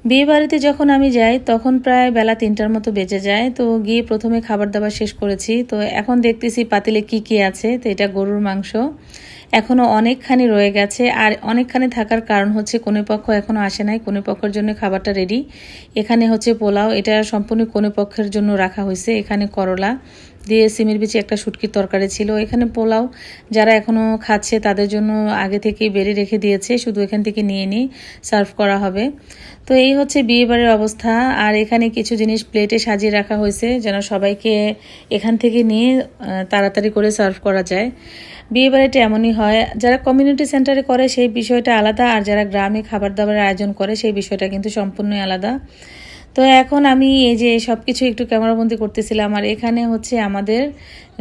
বিয়ে বাড়িতে যখন আমি যাই তখন প্রায় বেলা ৩টার মতো বেজে যায়। তো গিয়ে প্রথমে খাবার দাবার শেষ করেছি। তো এখন দেখতেছি পাতিলে কি কি আছে। তো এটা গরুর মাংস, এখনও অনেকখানি রয়ে গেছে। আর অনেকখানি থাকার কারণ হচ্ছে কনেপক্ষ এখনও আসে নাই, কনেপক্ষের জন্য খাবারটা রেডি। এখানে হচ্ছে পোলাও, এটা সম্পূর্ণ কনেপক্ষের জন্য রাখা হয়েছে। এখানে করলা দিয়ে সিমের বিচি একটা শুটকির তরকারি ছিল। এখানে পোলাও যারা এখনও খাচ্ছে তাদের জন্য আগে থেকেই বেড়ে রেখে দিয়েছে, শুধু এখান থেকে নিয়ে নিয়ে সার্ভ করা হবে। তো এই হচ্ছে বিয়েবাড়ির অবস্থা। আর এখানে কিছু জিনিস প্লেটে সাজিয়ে রাখা হয়েছে যেন সবাইকে এখান থেকে নিয়ে তাড়াতাড়ি করে সার্ভ করা যায়। বিয়েবাড়িটা এমনই হয়, যারা কমিউনিটি সেন্টারে করে সেই বিষয়টা আলাদা, আর যারা গ্রামে খাবার দাবারের আয়োজন করে সেই বিষয়টা কিন্তু সম্পূর্ণই আলাদা। তো এখন আমি এই যে সব কিছু একটু ক্যামেরাবন্দি করতেছিলাম। আর এখানে হচ্ছে আমাদের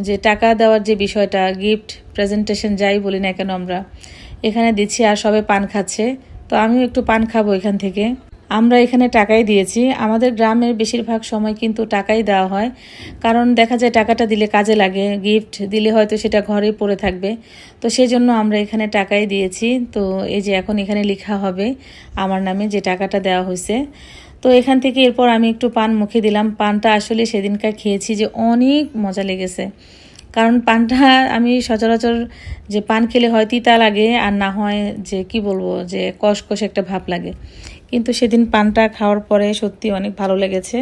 যে টাকা দেওয়ার যে বিষয়টা, গিফট প্রেজেন্টেশন যাই বলি না কেন আমরা এখানে দিচ্ছি, আর সবাই পান খাচ্ছে। তো আমিও একটু পান খাবো এখান থেকে। আমরা এখানে টাকাই দিয়েছি। আমাদের গ্রামের বেশিরভাগ সময় কিন্তু টাকাই দেওয়া হয়, কারণ দেখা যায় টাকাটা দিলে কাজে লাগে, গিফট দিলে হয়তো সেটা ঘরেই পড়ে থাকবে। তো সেই জন্য আমরা এখানে টাকাই দিয়েছি। তো এই যে এখন এখানে লেখা হবে আমার নামে যে টাকাটা দেওয়া হয়েছে। তো এখান থেকে এরপর আমি একটু পান মুখে দিলাম। পানটা আসলে সেদিনকার খেয়েছি যে অনেক মজা লেগেছে, কারণ পানটা আমি সচরাচর যে পান খেলে হয় তিতা লাগে, আর না হয় যে কি বলবো যে কষকষ একটা ভাব লাগে। কিন্তু সেদিন পানটা খাওয়ার পরে সত্যি অনেক ভালো লেগেছে।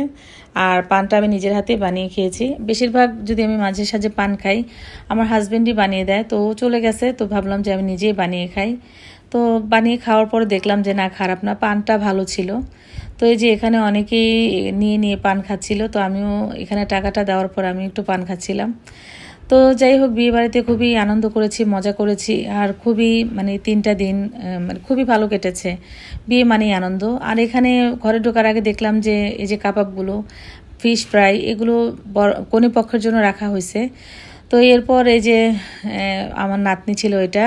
আর পানটা আমি নিজের হাতে বানিয়ে খেয়েছি। বেশিরভাগ যদি আমি মাঝে সাঝে পান খাই, আমার হাজব্যান্ডই বানিয়ে দেয়। তো ও চলে গেছে, তো ভাবলাম যে আমি নিজেই বানিয়ে খাই। তো বানিয়ে খাওয়ার পরে দেখলাম যে না, খারাপ না, পানটা ভালো ছিল। তো এই যে এখানে অনেকেই নিয়ে নিয়ে পান খাচ্ছিল, তো আমিও এখানে টাকাটা দেওয়ার পর আমি একটু পান খাচ্ছিলাম। তো যাই হোক, বিয়ে বাড়িতে খুবই আনন্দ করেছি, মজা করেছি। আর খুবই মানে 3টা দিন মানে খুবই ভালো কেটেছে। বিয়ে মানেই আনন্দ। আর এখানে ঘরে ঢোকার আগে দেখলাম যে এই যে কাবাবগুলো, ফিশ ফ্রাই, এগুলো কনে পক্ষের জন্য রাখা হয়েছে। তো এরপর এই যে আমার নাতনি ছিল, এটা